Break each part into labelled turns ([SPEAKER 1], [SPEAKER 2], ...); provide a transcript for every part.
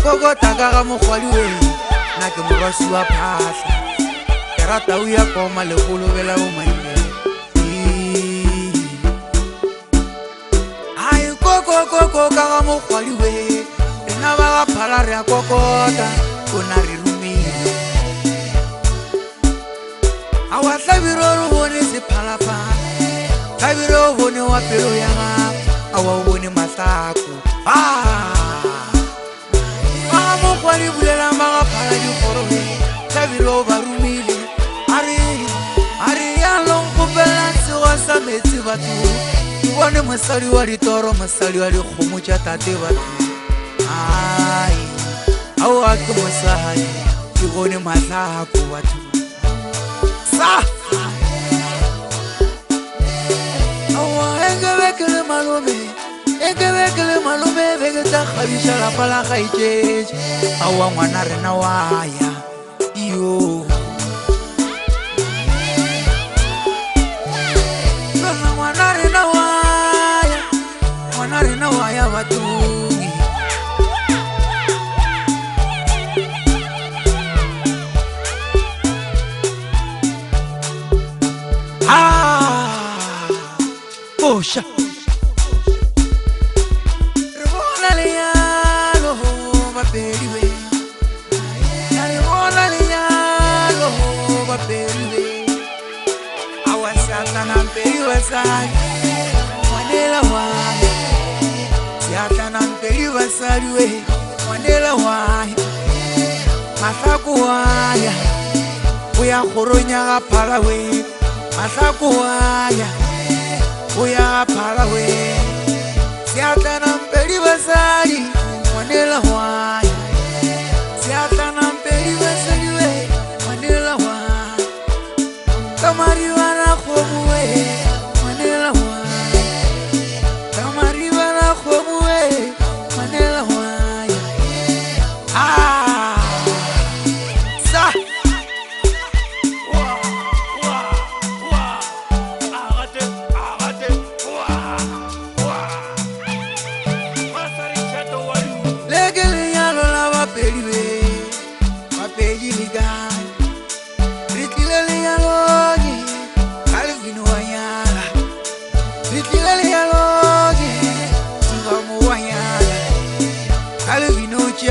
[SPEAKER 1] koko taka ga mogwadi we na ke morwasi wa phahla ke rata o ya koma le golobela o maile ai koko ka ga mogwadi we ena ba ga phala re a kokota ona re rumile a wa tlabiro re bone sephalaphala tlabiro o bone wa pelo ya gago a wa o bone mahlako mogwadi bulela ba ga phala dikgorobe tlabiro ba rumile a re yalong kgopela sego sa metsi batho ke bone mosadi wa ditoro mosadi wa dikgomo tša tate batho ai ao a ke mosadi ke bone mahlako batho sa awa ekebekele malome beke tša kgabiša lapa la gaetšetše awa ngwana rena wa ya iyo ngwana rena wa ya bathong Bosha Rebola leyalo bapeli we Rebola leyalo bapeli we Awasata na mpeli wasari Wanela wai Siata na mpeli wasari we Wanela wai Masaku waya Uya khoronya ga phala we Masaku waya Uya phala we Siata na mpeli basari Wanela wai Siata na mpeli basari we Wanela wai Kamari wana khomu we Wanela wai Kamari wana khomu we Wanela wai Sa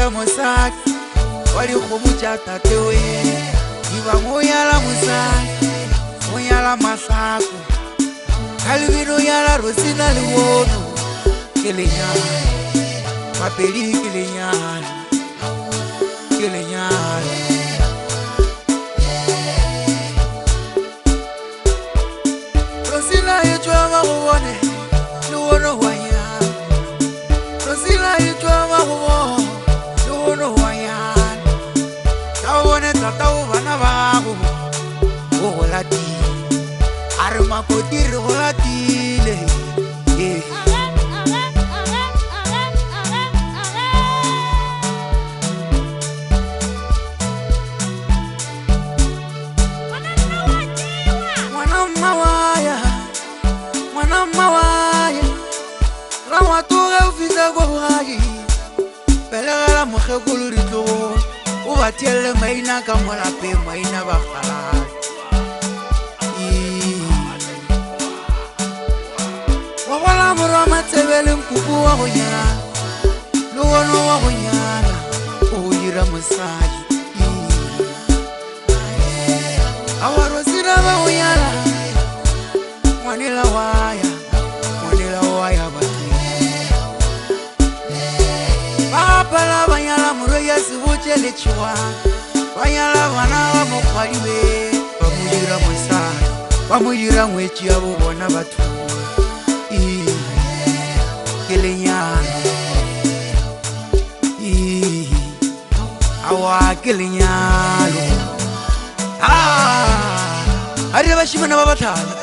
[SPEAKER 1] Mosaki wali khomu tša tate we iba moyala mosaki moyala mahlako kalvino yala rosina liwono ke lenyana mapedi ke lenyana rosina ye tšwa ba go bone liwono wa nyana rosina ye tšwa ba go bone no wayan tawone tatau bana bago o golati are makotiri golatile mwana mawaya rawa tuge ufisa go bagi Pelegala mokgekolo ditlogo o ba thielle maina ka molapeng maina ba kgalala wa gola morwa matsebele nkuku wa go nyana le wono wa go nyana o go dira mosadi a wa rosina ba go nyana ngwanela waya Pala banyala muroya sibuche lechwa banyala bana ba mogwadi we ba modira mosadi ba modira ngwetši ya bo bona batho ke lenyalo awa ke lenyalo a re ba shimana ba bathala